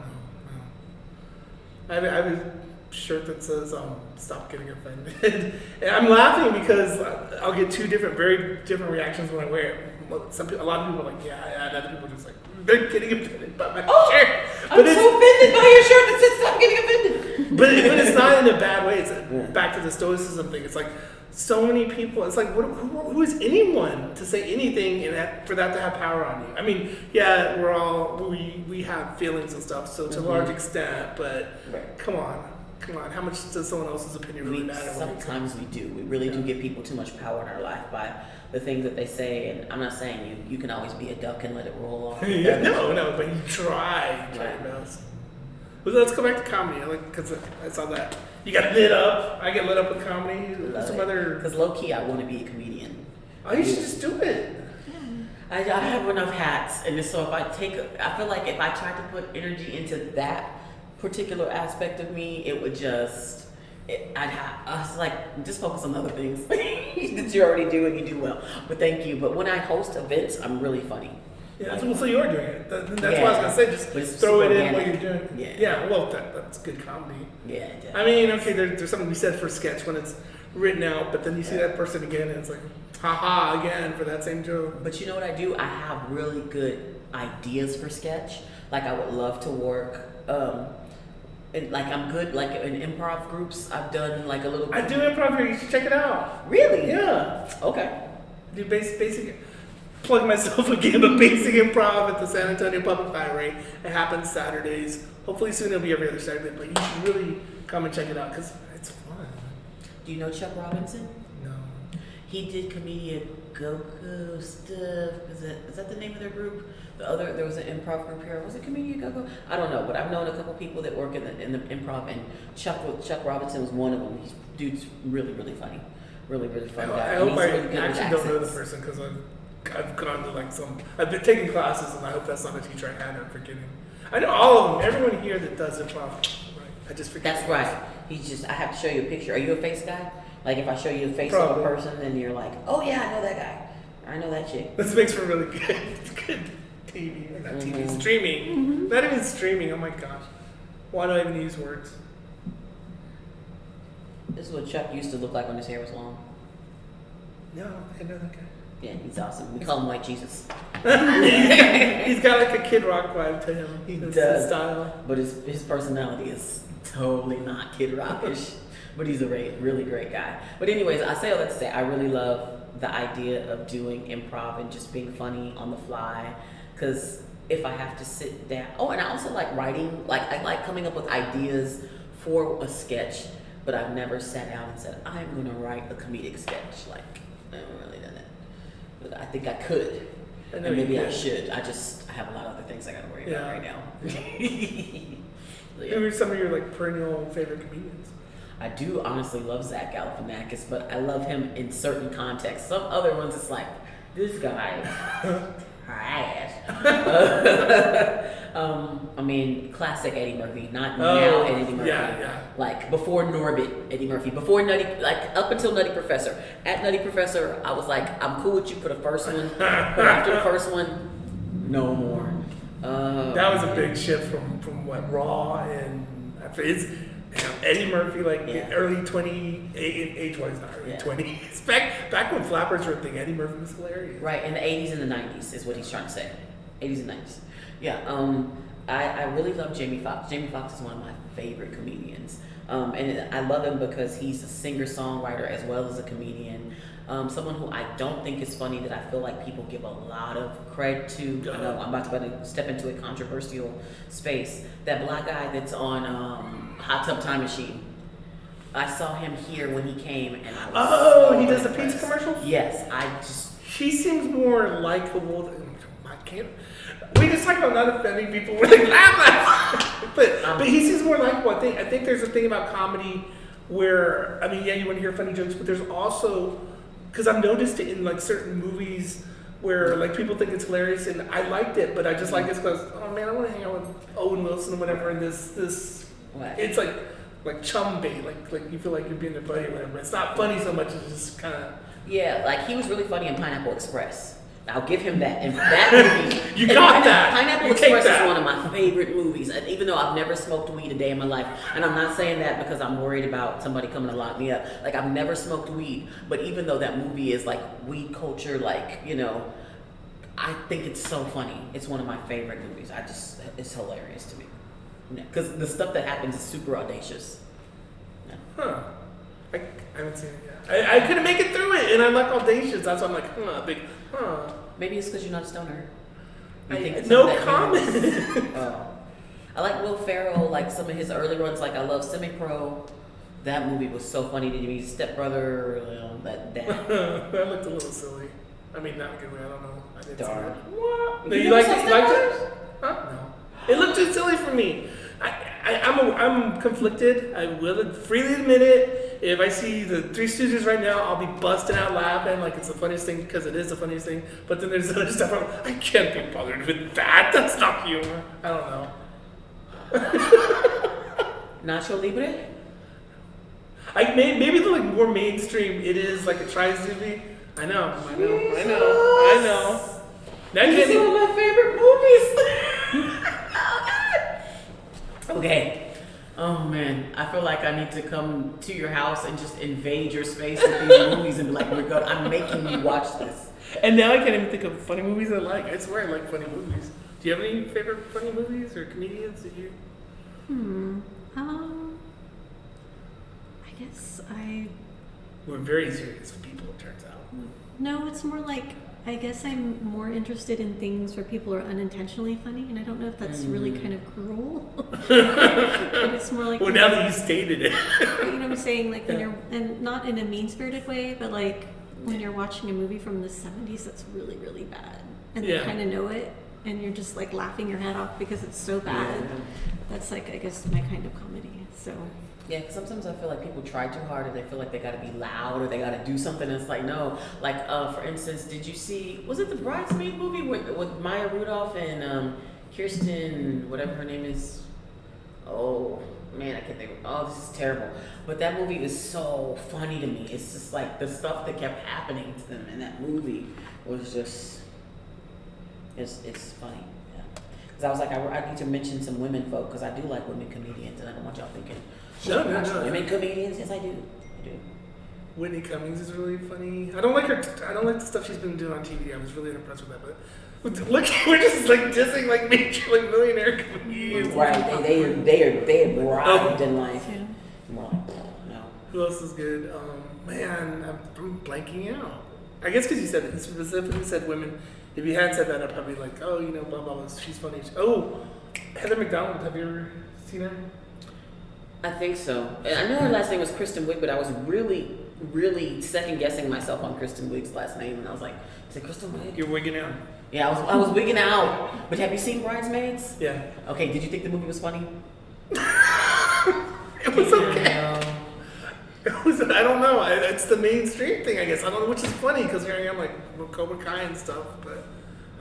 I have a shirt that says, stop getting offended. And I'm laughing because I'll get very different reactions when I wear it. A lot of people are like, yeah, and other people are just like, they're getting offended by my shirt. But I'm so offended by your shirt that says stop getting offended. But it's not in a bad way. It's back to the stoicism thing. It's like so many people. It's like who is anyone to say anything and for that to have power on you? I mean, yeah, we have feelings and stuff, so to a large extent. But come on. How much does someone else's opinion really matter? Sometimes we do. We really do give people too much power in our life by the things that they say. And I'm not saying you can always be a duck and let it roll off. No, but you try your best. But let's go back to comedy. Because I saw that you got lit up. I get lit up with comedy. Because low key, I want to be a comedian. Oh, you should just do it. I have enough hats, and so I feel like if I tried to put energy into that particular aspect of me, it would just. I was like, just focus on other things that you already do and you do well. But thank you. But when I host events, I'm really funny. Yeah, so you're doing it. That's what I was gonna say. Just throw it in what you're doing. Yeah. Well, that's good comedy. Yeah. Definitely. I mean, okay, there's something to be said for sketch when it's written out, but then you see that person again, and it's like, haha, again for that same joke. But you know what I do? I have really good ideas for sketch. Like I would love to work. And like I'm good like in improv groups. I've done like a little. I do improv here. You should check it out. Really? Yeah. Okay. Do basic. Plug myself again, but basic improv at the San Antonio Public Library. It happens Saturdays. Hopefully soon it'll be every other Saturday. But you should really come and check it out because it's fun. Do you know Chuck Robinson? No. He did comedian Goku stuff. Is that the name of their group? There was an improv group here. Was it Comedian Go-Go? I don't know, but I've known a couple people that work in the improv, and Chuck Robinson was one of them. Dude's really, really funny. Really, really funny guy. I hope I really actually don't know the person because I've gone to I've been taking classes, and I hope that's not a teacher I had. I'm forgetting. I know all of them. Everyone here that does improv. Right. I just forget. That's right. I have to show you a picture. Are you a face guy? Like if I show you the face of a person, then you're like, oh yeah, I know that guy. I know that chick. This makes for really good TV, or not TV, streaming. Not even streaming, oh my gosh. Why do I even use words? This is what Chuck used to look like when his hair was long. No, I know that guy. Yeah, he's awesome. We call him White Jesus. He's got like a Kid Rock vibe to him. He That's does. his style. But his personality is totally not Kid Rockish. But he's a really great guy. But anyways, I say all that to say I really love the idea of doing improv and just being funny on the fly. Because if I have to sit down... Oh, and I also like writing. Like, I like coming up with ideas for a sketch. But I've never sat down and said, I'm going to write a comedic sketch. Like, I haven't really done that. But I think I could. And maybe I should. I have a lot of other things I got to worry about right now. So, Who are some of your like perennial favorite comedians? I do honestly love Zach Galifianakis, but I love him in certain contexts. Some other ones, it's like, this guy trash. I mean, classic Eddie Murphy, not now Eddie Murphy. Yeah. Like before Norbit Eddie Murphy, before Nutty, like up until Nutty Professor. At Nutty Professor, I was like, I'm cool with you for the first one, but after the first one, no more. That was a big shift from what Raw and it's Eddie Murphy, like early 20, age-wise, not early 20s. Back when flappers were a thing, Eddie Murphy was hilarious. Right, in the 80s and the 90s is what he's trying to say. 80s and 90s. Yeah, I really love Jamie Foxx. Jamie Foxx is one of my favorite comedians. And I love him because he's a singer-songwriter as well as a comedian. Someone who I don't think is funny that I feel like people give a lot of credit to. I know I'm about to step into a controversial space. That black guy that's on Hot Tub Time Machine. I saw him here when he came, and I was he does the pizza commercials? Yes, He seems more likable than... I can't... We just talk about not offending people. We're like, laugh. But he seems more likable. I think there's a thing about comedy where, I mean, yeah, you want to hear funny jokes, but there's also... Because I've noticed it in like certain movies where like people think it's hilarious, and I liked it, but I just like it because, oh man, I want to hang out with Owen Wilson or whatever, and this What? It's like chum bait, like you feel like you're being their buddy or whatever. It's not funny so much, it's just kind of... Yeah, like he was really funny in Pineapple Express. I'll give him that. And that movie, You got that. Pineapple You Express take that. is one of my favorite movies. And even though I've never smoked weed a day in my life, and I'm not saying that because I'm worried about somebody coming to lock me up. Like, I've never smoked weed, but even though that movie is like weed culture, like, you know, I think it's so funny. It's one of my favorite movies. It's hilarious to me. Because the stuff that happens is super audacious. Yeah. Huh. I haven't seen it yet. I couldn't make it through it, and I like audacious. That's why I'm like, Maybe it's because you're not a stoner. No comment. I like Will Ferrell, like some of his early runs. Like I love Semi-Pro. That movie was so funny to me. Step Brother, that. That looked a little silly. I mean, not a good way. I don't know. I didn't see Darn. it. What? No, You you never liked saw it? You Step liked Brothers? it? Huh? No. It looked too silly for me. I'm conflicted. I will freely admit it. If I see the Three Stooges right now, I'll be busting out laughing like it's the funniest thing because it is the funniest thing. But then there's other stuff I'm like, I can't be bothered with that. That's not humor. I don't know. Nacho Libre? Maybe the like more mainstream. It is like it tries to be. I know. Now This is one of my favorite movies. Okay. Oh man, I feel like I need to come to your house and just invade your space with these movies and be like, I'm making you watch this. And now I can't even think of funny movies I like. I swear I like funny movies. Do you have any favorite funny movies or comedians that you... I guess We're very serious people, it turns out. No, it's more like, I guess I'm more interested in things where people are unintentionally funny, and I don't know if that's really kind of cruel. But it's more like... Well, now that you stated it. You know what I'm saying? Like when you're, and not in a mean-spirited way, but like when you're watching a movie from the 70s that's really, really bad, and you kind of know it, and you're just like laughing your head off because it's so bad. Yeah. That's like, I guess, my kind of comedy. So... Yeah, because sometimes I feel like people try too hard and they feel like they got to be loud or they got to do something. And it's like, no. Like, for instance, did you see, was it the Bridesmaid movie with Maya Rudolph and Kirsten, whatever her name is? Oh, man, I can't think of it. Oh, this is terrible. But that movie was so funny to me. It's just like the stuff that kept happening to them in that movie was just, it's funny. Yeah. Because I was like, I need to mention some women folk because I do like women comedians and I don't want y'all thinking, No. women comedians? Yes, I do. Whitney Cummings is really funny. I don't like her. I don't like the stuff she's been doing on TV. I was really impressed with that. But look, we're just like dissing like major like millionaire comedians. Right? They arrived in life. Yeah. No. Who else is good? Man, I'm blanking out. I guess because you said it. You specifically said women. If you hadn't said that, I'd probably be like, oh, you know, blah blah blah. She's funny. Oh, Heather McDonald. Have you ever seen her? I think so. I know her last name was Kristen Wiig, but I was really second guessing myself on Kristen Wiig's last name, and I was like, is it Kristen Wiig? You're wigging out. Yeah, I was wigging out. But have you seen Bridesmaids? Yeah. Okay, did you think the movie was funny? It was okay. It was. I don't know. It's the mainstream thing, I guess. I don't know, which is funny because here I am like Cobra Kai and stuff, but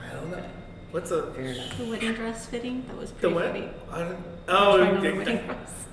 I don't know. What's a Fair enough. The wedding dress fitting, that was the pretty what? funny. Oh, The wedding dress.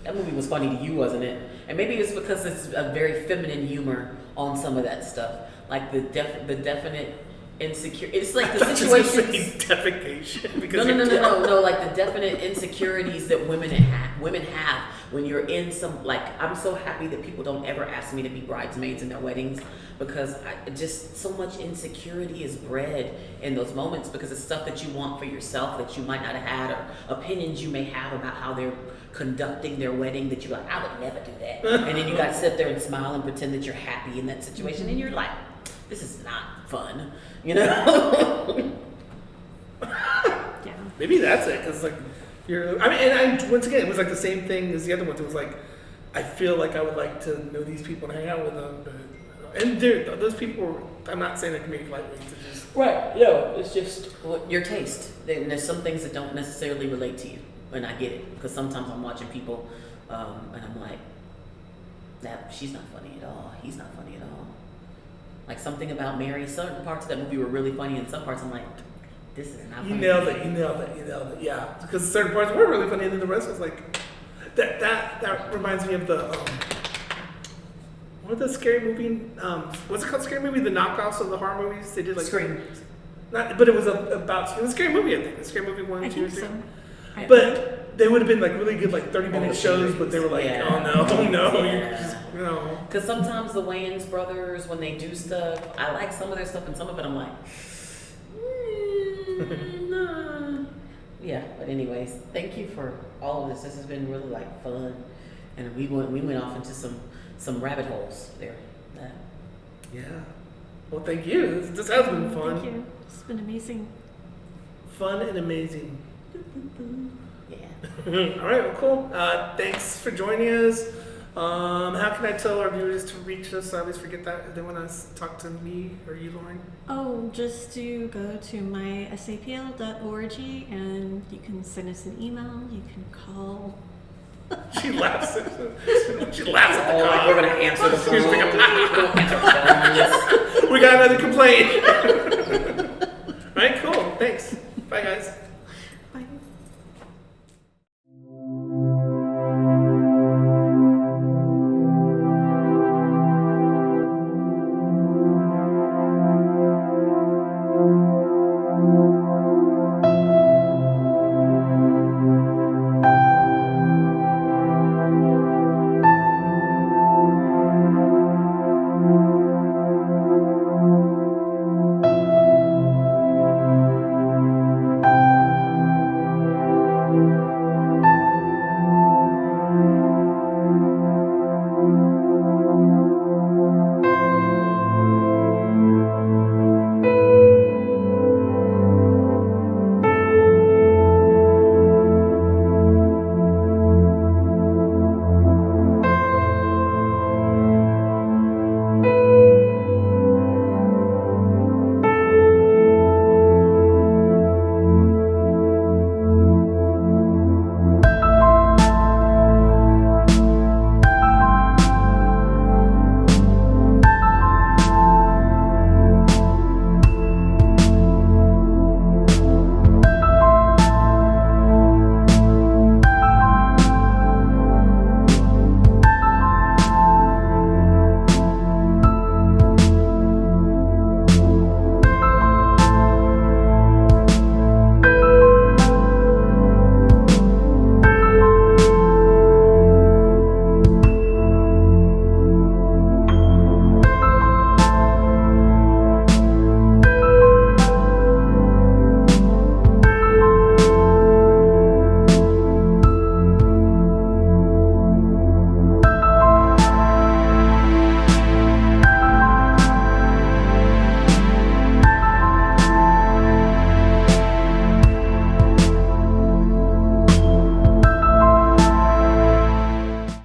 That movie was funny to you, wasn't it? And maybe it's because it's a very feminine humor on some of that stuff, like the definite insecure. It's like the situations. Defecation. Because No. Like the definite insecurities that women have when you're in some. Like, I'm so happy that people don't ever ask me to be bridesmaids in their weddings because just so much insecurity is bred in those moments because it's stuff that you want for yourself that you might not have had or opinions you may have about how they're conducting their wedding that you're like, I would never do that. And then you got to sit there and smile and pretend that you're happy in that situation and you're like, this is not fun, you know? Yeah. Maybe that's it, because like once again, it was like the same thing as the other ones. It was like I feel like I would like to know these people and hang out with them, and those people. I'm not saying they're comedic lightweights. It's just Right. No, it's just your taste. And there's some things that don't necessarily relate to you, and I get it because sometimes I'm watching people, and I'm like, that she's not funny at all. He's not funny at all. Like something about Mary. Certain parts of that movie were really funny, and some parts I'm like, this is not funny. you nailed it. Yeah, because certain parts were really funny, and then the rest was like that reminds me of the what was the scary movie? What's it called? Scary movie? The knockoffs of the horror movies. They did like Scream. But it was about it was a scary movie. I think a scary movie 1, I 2, think 3. so. But they would have been like really good, like 30-minute shows. But they were like, Yeah. oh no, Yeah. no. Because sometimes the Wayans brothers, when they do stuff, I like some of their stuff, and some of it I'm like, nah. Yeah. But anyways, thank you for all of this. This has been really like fun, and we went off into some rabbit holes there. Yeah. Well, thank you. This has been fun. Thank you. It's been amazing. Fun and amazing. Yeah. All right. Well, cool. Thanks for joining us. How can I tell our viewers to reach us? I always forget that. If they want to talk to me or you, Lorin. Oh, just to go to my SAPL.org and you can send us an email. You can call. She laughs. She laughs at the Oh, like call. we're gonna answer the phone. Here's the- We don't answer phones. We got another complaint.